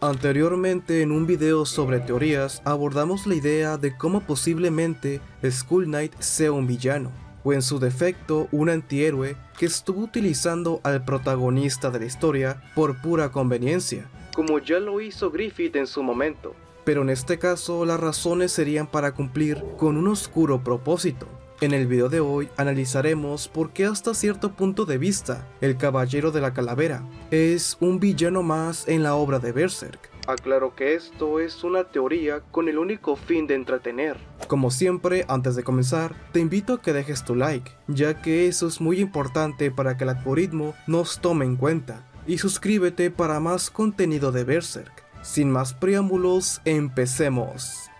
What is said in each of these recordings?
Anteriormente en un video sobre teorías abordamos la idea de cómo posiblemente Skull Knight sea un villano, o en su defecto un antihéroe que estuvo utilizando al protagonista de la historia por pura conveniencia, como ya lo hizo Griffith en su momento. Pero en este caso las razones serían para cumplir con un oscuro propósito. En el video de hoy analizaremos por qué hasta cierto punto de vista el Caballero de la Calavera es un villano más en la obra de Berserk. Aclaro que esto es una teoría con el único fin de entretener. Como siempre, antes de comenzar, te invito a que dejes tu like, ya que eso es muy importante para que el algoritmo nos tome en cuenta. Y suscríbete para más contenido de Berserk. Sin más preámbulos, empecemos.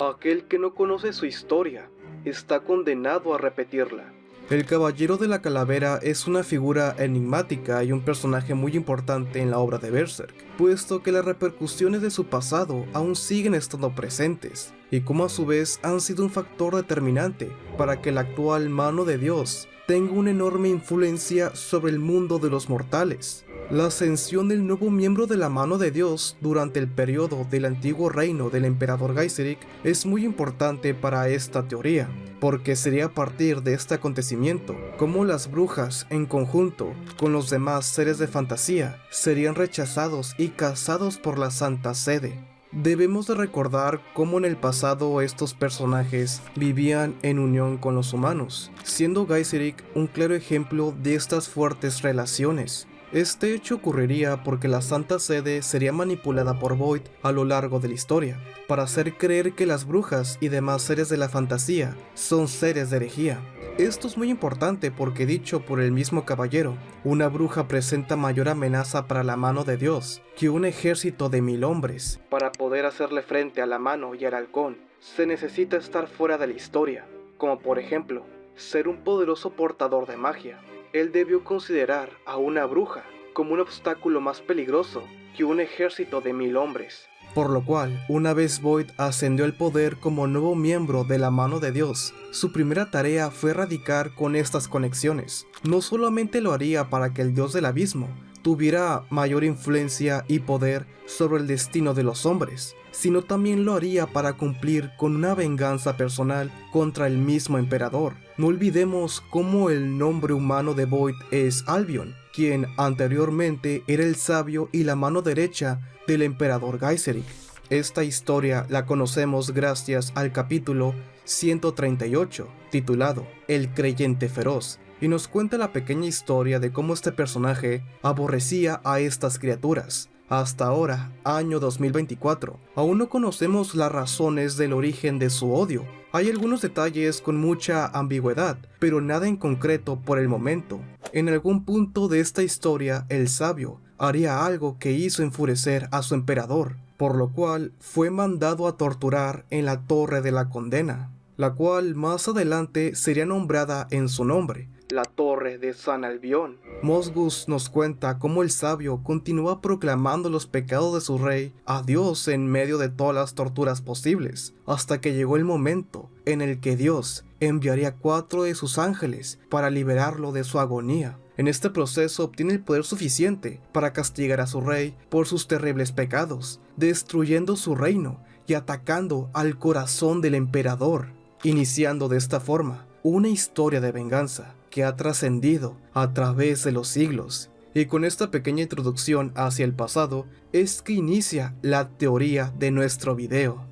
Aquel que no conoce su historia está condenado a repetirla. El Caballero de la Calavera es una figura enigmática y un personaje muy importante en la obra de Berserk, puesto que las repercusiones de su pasado aún siguen estando presentes, y como a su vez han sido un factor determinante para que la actual Mano de Dios tenga una enorme influencia sobre el mundo de los mortales. La ascensión del nuevo miembro de la Mano de Dios durante el periodo del antiguo reino del emperador Gaiserik es muy importante para esta teoría, porque sería a partir de este acontecimiento como las brujas, en conjunto con los demás seres de fantasía, serían rechazados y cazados por la Santa Sede. Debemos de recordar cómo en el pasado estos personajes vivían en unión con los humanos, siendo Gaiserik un claro ejemplo de estas fuertes relaciones. Este hecho ocurriría porque la Santa Sede sería manipulada por Void a lo largo de la historia, para hacer creer que las brujas y demás seres de la fantasía son seres de herejía. Esto es muy importante porque, dicho por el mismo caballero, una bruja presenta mayor amenaza para la Mano de Dios que un ejército de 1000 hombres. Para poder hacerle frente a la Mano y al Halcón, se necesita estar fuera de la historia, como por ejemplo, ser un poderoso portador de magia. Él debió considerar a una bruja como un obstáculo más peligroso que un ejército de 1000 hombres. Por lo cual, una vez Void ascendió al poder como nuevo miembro de la Mano de Dios, su primera tarea fue erradicar con estas conexiones. No solamente lo haría para que el dios del abismo tuviera mayor influencia y poder sobre el destino de los hombres, sino también lo haría para cumplir con una venganza personal contra el mismo emperador. No olvidemos cómo el nombre humano de Void es Albion, quien anteriormente era el sabio y la mano derecha del emperador Gaiserik. Esta historia la conocemos gracias al capítulo 138, titulado El Creyente Feroz, y nos cuenta la pequeña historia de cómo este personaje aborrecía a estas criaturas. Hasta ahora, año 2024, aún no conocemos las razones del origen de su odio. Hay algunos detalles con mucha ambigüedad, pero nada en concreto por el momento. En algún punto de esta historia, el sabio haría algo que hizo enfurecer a su emperador, por lo cual fue mandado a torturar en la Torre de la Condena, la cual más adelante sería nombrada en su nombre, la Torre de San Albión. Mosgus nos cuenta cómo el sabio continúa proclamando los pecados de su rey a Dios en medio de todas las torturas posibles, hasta que llegó el momento en el que Dios enviaría 4 de sus ángeles para liberarlo de su agonía. En este proceso obtiene el poder suficiente para castigar a su rey por sus terribles pecados, destruyendo su reino y atacando al corazón del emperador, iniciando de esta forma una historia de venganza que ha trascendido a través de los siglos. Y con esta pequeña introducción hacia el pasado es que inicia la teoría de nuestro video.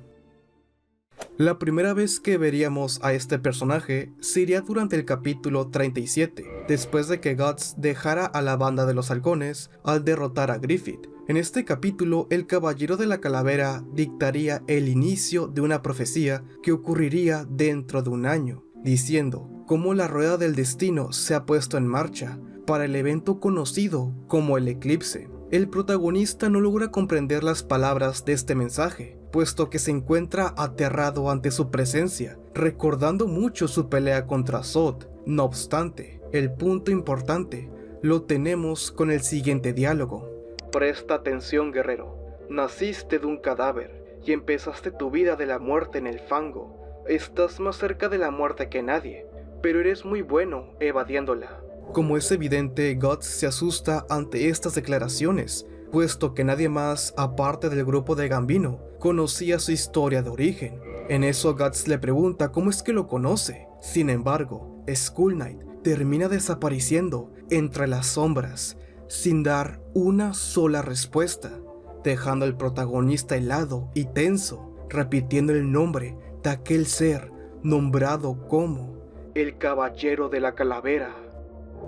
La primera vez que veríamos a este personaje sería durante el capítulo 37, después de que Guts dejara a la banda de los halcones al derrotar a Griffith. En este capítulo, el Caballero de la Calavera dictaría el inicio de una profecía que ocurriría dentro de un año, diciendo cómo la rueda del destino se ha puesto en marcha para el evento conocido como el eclipse. El protagonista no logra comprender las palabras de este mensaje, puesto que se encuentra aterrado ante su presencia, recordando mucho su pelea contra Zod. No obstante, el punto importante lo tenemos con el siguiente diálogo. Presta atención, guerrero. Naciste de un cadáver y empezaste tu vida de la muerte en el fango. Estás más cerca de la muerte que nadie, pero eres muy bueno evadiéndola. Como es evidente, Guts se asusta ante estas declaraciones, puesto que nadie más, aparte del grupo de Gambino, conocía su historia de origen. En eso Guts le pregunta cómo es que lo conoce. Sin embargo, Skull Knight termina desapareciendo entre las sombras, sin dar una sola respuesta, dejando al protagonista helado y tenso, repitiendo el nombre de aquel ser nombrado como el Caballero de la Calavera.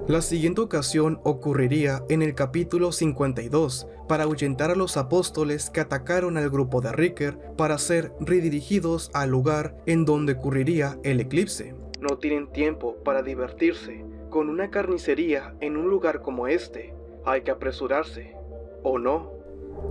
La siguiente ocasión ocurriría en el capítulo 52 para ahuyentar a los apóstoles que atacaron al grupo de Riker para ser redirigidos al lugar en donde ocurriría el eclipse. No tienen tiempo para divertirse con una carnicería en un lugar como este. Hay que apresurarse, ¿o no?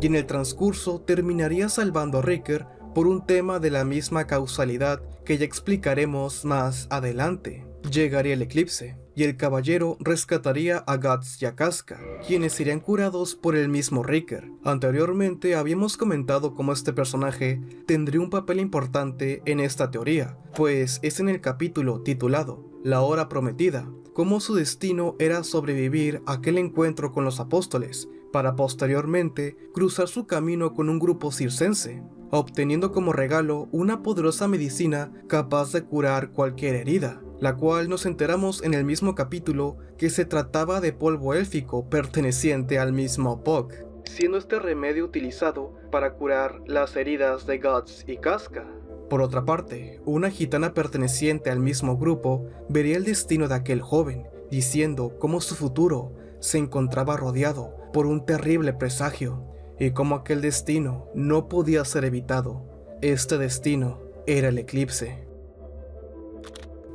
Y en el transcurso terminaría salvando a Riker por un tema de la misma causalidad que ya explicaremos más adelante. Llegaría el eclipse, y el caballero rescataría a Guts y a Casca, quienes serían curados por el mismo Riker. Anteriormente habíamos comentado cómo este personaje tendría un papel importante en esta teoría, pues es en el capítulo titulado La Hora Prometida, cómo su destino era sobrevivir a aquel encuentro con los apóstoles, para posteriormente cruzar su camino con un grupo circense, obteniendo como regalo una poderosa medicina capaz de curar cualquier herida, la cual nos enteramos en el mismo capítulo que se trataba de polvo élfico perteneciente al mismo Puck, siendo este remedio utilizado para curar las heridas de Guts y Casca. Por otra parte, una gitana perteneciente al mismo grupo vería el destino de aquel joven, diciendo cómo su futuro se encontraba rodeado por un terrible presagio, y cómo aquel destino no podía ser evitado. Este destino era el eclipse.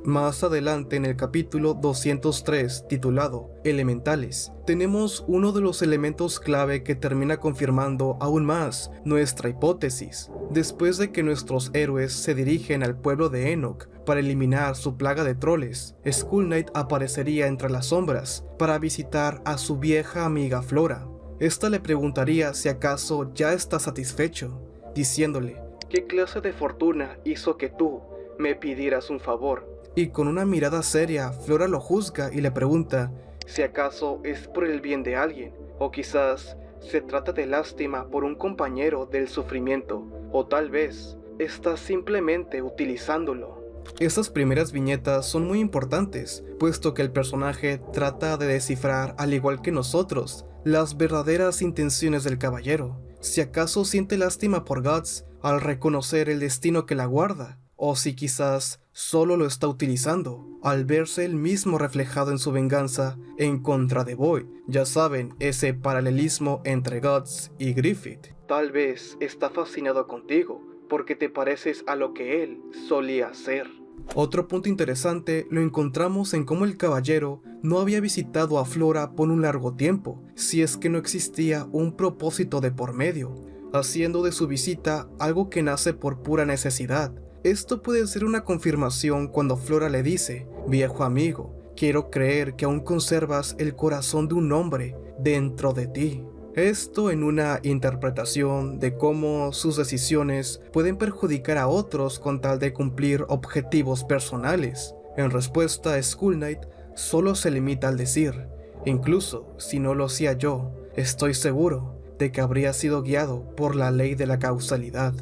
Más adelante en el capítulo 203, titulado Elementales, tenemos uno de los elementos clave que termina confirmando aún más nuestra hipótesis. Después de que nuestros héroes se dirigen al pueblo de Enoch para eliminar su plaga de troles, Skull Knight aparecería entre las sombras para visitar a su vieja amiga Flora. Esta le preguntaría si acaso ya está satisfecho, diciéndole: ¿qué clase de fortuna hizo que tú me pidieras un favor? Y con una mirada seria, Flora lo juzga y le pregunta si acaso es por el bien de alguien, o quizás se trata de lástima por un compañero del sufrimiento, o tal vez está simplemente utilizándolo. Estas primeras viñetas son muy importantes, puesto que el personaje trata de descifrar, al igual que nosotros, las verdaderas intenciones del caballero. Si acaso siente lástima por Guts al reconocer el destino que la guarda, o si quizás solo lo está utilizando al verse él mismo reflejado en su venganza en contra de Boyd. Ya saben, ese paralelismo entre Guts y Griffith. Tal vez está fascinado contigo porque te pareces a lo que él solía ser. Otro punto interesante lo encontramos en cómo el caballero no había visitado a Flora por un largo tiempo, si es que no existía un propósito de por medio, haciendo de su visita algo que nace por pura necesidad. Esto puede ser una confirmación cuando Flora le dice: viejo amigo, quiero creer que aún conservas el corazón de un hombre dentro de ti. Esto en una interpretación de cómo sus decisiones pueden perjudicar a otros con tal de cumplir objetivos personales. En respuesta, Skull Knight solo se limita al decir: incluso si no lo hacía yo, estoy seguro de que habría sido guiado por la ley de la causalidad.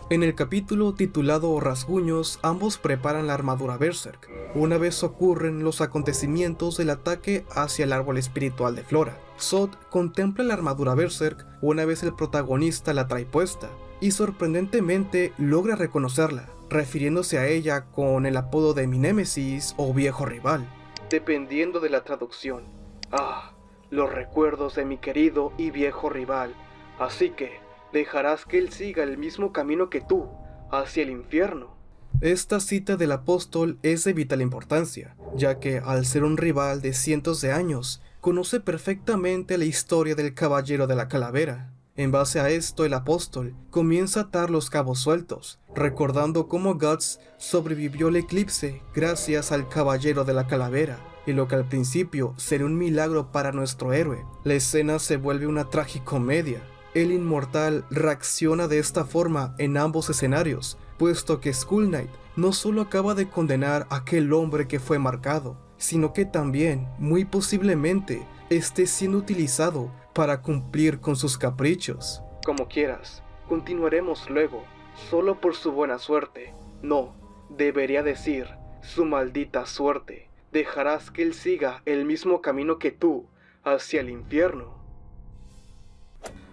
En el capítulo titulado Rasguños, ambos preparan la armadura Berserk, una vez ocurren los acontecimientos del ataque hacia el árbol espiritual de Flora. Zod contempla la armadura Berserk una vez el protagonista la trae puesta, y sorprendentemente logra reconocerla, refiriéndose a ella con el apodo de mi némesis o viejo rival, dependiendo de la traducción. Ah, los recuerdos de mi querido y viejo rival, así que dejarás que él siga el mismo camino que tú, hacia el infierno. Esta cita del apóstol es de vital importancia, ya que al ser un rival de cientos de años, conoce perfectamente la historia del Caballero de la Calavera. En base a esto, el apóstol comienza a atar los cabos sueltos, recordando cómo Guts sobrevivió al eclipse gracias al Caballero de la Calavera, y lo que al principio sería un milagro para nuestro héroe. La escena se vuelve una tragicomedia. El inmortal reacciona de esta forma en ambos escenarios, puesto que Skull Knight no solo acaba de condenar a aquel hombre que fue marcado, sino que también, muy posiblemente, esté siendo utilizado para cumplir con sus caprichos. Como quieras, continuaremos luego, solo por su buena suerte. No, debería decir, su maldita suerte. Dejarás que él siga el mismo camino que tú, hacia el infierno.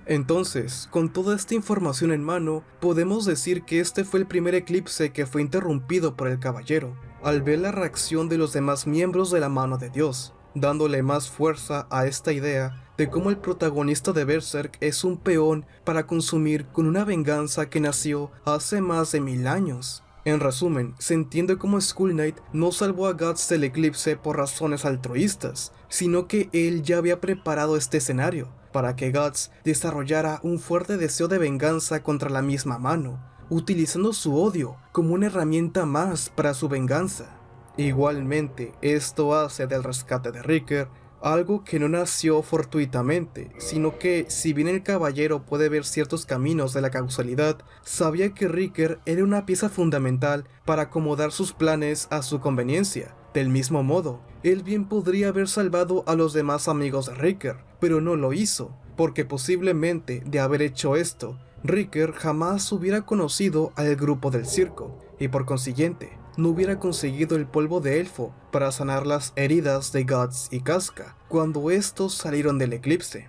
Entonces, con toda esta información en mano, podemos decir que este fue el primer eclipse que fue interrumpido por el caballero, al ver la reacción de los demás miembros de la mano de Dios, dándole más fuerza a esta idea de cómo el protagonista de Berserk es un peón para consumir con una venganza que nació hace más de 1000 años. En resumen, se entiende como Skull Knight no salvó a Guts del eclipse por razones altruistas, sino que él ya había preparado este escenario para que Guts desarrollara un fuerte deseo de venganza contra la misma mano, utilizando su odio como una herramienta más para su venganza. Igualmente, esto hace del rescate de Riker algo que no nació fortuitamente, sino que, si bien el caballero puede ver ciertos caminos de la causalidad, sabía que Riker era una pieza fundamental para acomodar sus planes a su conveniencia. Del mismo modo, él bien podría haber salvado a los demás amigos de Riker, pero no lo hizo, porque posiblemente de haber hecho esto, Riker jamás hubiera conocido al grupo del circo, y por consiguiente, no hubiera conseguido el polvo de elfo para sanar las heridas de Guts y Casca cuando estos salieron del eclipse.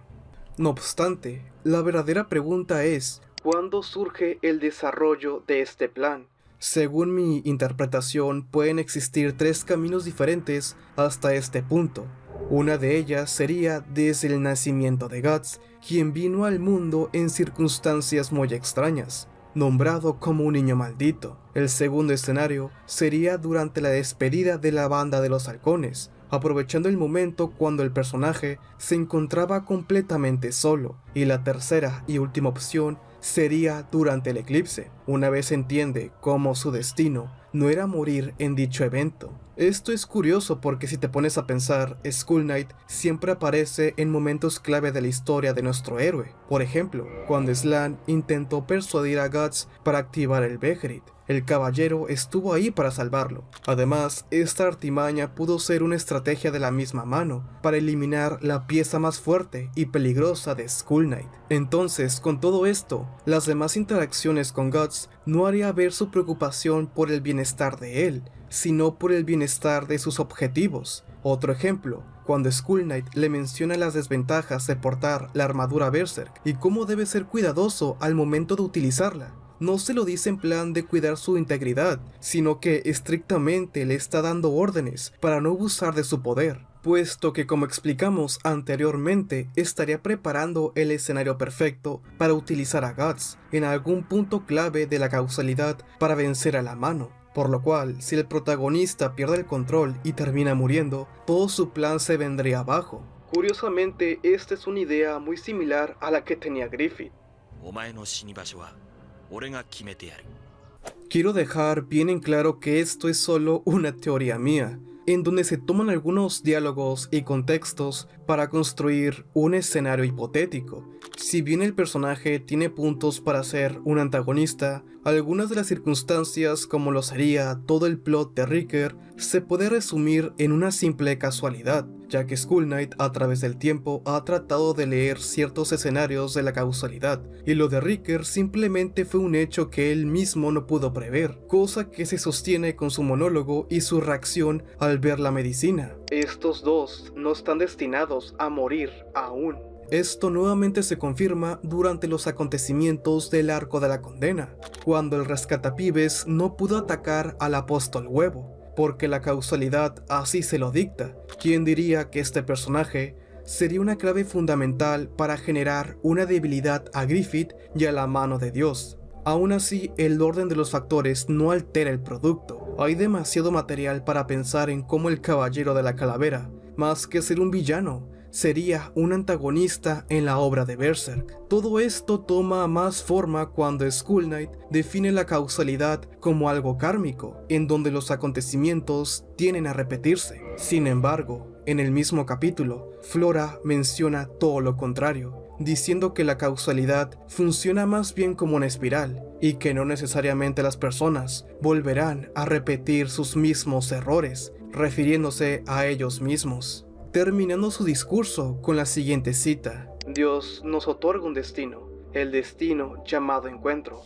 No obstante, la verdadera pregunta es, ¿cuándo surge el desarrollo de este plan? Según mi interpretación, pueden existir 3 caminos diferentes hasta este punto. Una de ellas sería desde el nacimiento de Guts, quien vino al mundo en circunstancias muy extrañas, nombrado como un niño maldito. El segundo escenario sería durante la despedida de la banda de los halcones, aprovechando el momento cuando el personaje se encontraba completamente solo. Y la tercera y última opción sería durante el eclipse, una vez entiende cómo su destino no era morir en dicho evento. Esto es curioso porque si te pones a pensar, Skull Knight siempre aparece en momentos clave de la historia de nuestro héroe. Por ejemplo, cuando Slan intentó persuadir a Guts para activar el Beherit, el caballero estuvo ahí para salvarlo. Además, esta artimaña pudo ser una estrategia de la misma mano para eliminar la pieza más fuerte y peligrosa de Skull Knight. Entonces, con todo esto, las demás interacciones con Guts no haría ver su preocupación por el bienestar de él, sino por el bienestar de sus objetivos. Otro ejemplo, cuando Skull Knight le menciona las desventajas de portar la armadura Berserk y cómo debe ser cuidadoso al momento de utilizarla. No se lo dice en plan de cuidar su integridad, sino que estrictamente le está dando órdenes para no abusar de su poder, puesto que, como explicamos anteriormente, estaría preparando el escenario perfecto para utilizar a Guts en algún punto clave de la causalidad para vencer a la mano. Por lo cual, si el protagonista pierde el control y termina muriendo, todo su plan se vendría abajo. Curiosamente, esta es una idea muy similar a la que tenía Griffith. Quiero dejar bien en claro que esto es solo una teoría mía, en donde se toman algunos diálogos y contextos para construir un escenario hipotético. Si bien el personaje tiene puntos para ser un antagonista, algunas de las circunstancias, como lo sería todo el plot de Riker, se puede resumir en una simple casualidad, ya que Skull Knight a través del tiempo ha tratado de leer ciertos escenarios de la causalidad, y lo de Riker simplemente fue un hecho que él mismo no pudo prever, cosa que se sostiene con su monólogo y su reacción al ver la medicina. Estos dos no están destinados a morir aún. Esto nuevamente se confirma durante los acontecimientos del Arco de la Condena, cuando el rescatapibes no pudo atacar al apóstol Huevo, porque la causalidad así se lo dicta. ¿Quién diría que este personaje sería una clave fundamental para generar una debilidad a Griffith y a la mano de Dios? Aún así, el orden de los factores no altera el producto. Hay demasiado material para pensar en cómo el Caballero de la Calavera, más que ser un villano, sería un antagonista en la obra de Berserk. Todo esto toma más forma cuando Skull Knight define la causalidad como algo kármico, en donde los acontecimientos tienden a repetirse. Sin embargo, en el mismo capítulo, Flora menciona todo lo contrario, diciendo que la causalidad funciona más bien como una espiral, y que no necesariamente las personas volverán a repetir sus mismos errores, refiriéndose a ellos mismos, terminando su discurso con la siguiente cita: Dios nos otorga un destino, el destino llamado encuentro.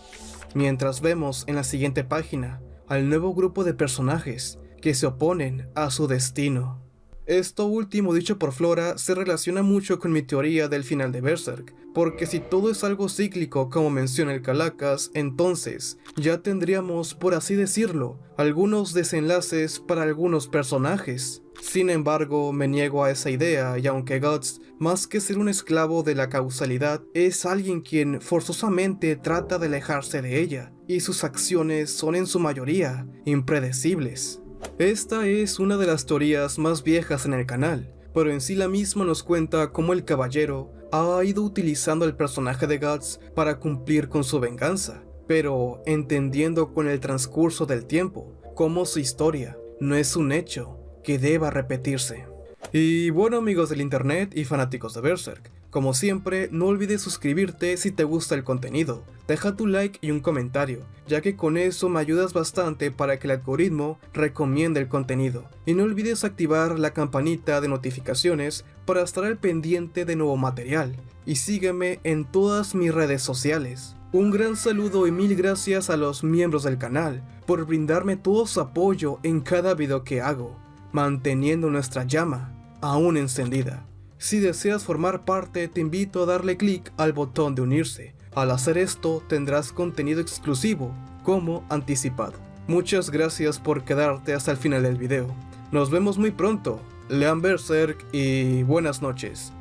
Mientras vemos en la siguiente página al nuevo grupo de personajes que se oponen a su destino. Esto último dicho por Flora se relaciona mucho con mi teoría del final de Berserk, porque si todo es algo cíclico como menciona el Calacas, entonces ya tendríamos, por así decirlo, algunos desenlaces para algunos personajes. Sin embargo, me niego a esa idea, y aunque Guts, más que ser un esclavo de la causalidad, es alguien quien forzosamente trata de alejarse de ella, y sus acciones son en su mayoría impredecibles. Esta es una de las teorías más viejas en el canal, pero en sí la misma nos cuenta cómo el caballero ha ido utilizando el personaje de Guts para cumplir con su venganza, pero entendiendo con el transcurso del tiempo cómo su historia no es un hecho que deba repetirse. Y bueno, amigos del internet y fanáticos de Berserk, como siempre, no olvides suscribirte si te gusta el contenido, deja tu like y un comentario, ya que con eso me ayudas bastante para que el algoritmo recomiende el contenido. Y no olvides activar la campanita de notificaciones para estar al pendiente de nuevo material, y sígueme en todas mis redes sociales. Un gran saludo y mil gracias a los miembros del canal por brindarme todo su apoyo en cada video que hago, manteniendo nuestra llama aún encendida. Si deseas formar parte, te invito a darle clic al botón de unirse. Al hacer esto, tendrás contenido exclusivo como anticipado. Muchas gracias por quedarte hasta el final del video. Nos vemos muy pronto. Lean Berserk y buenas noches.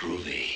Groovy.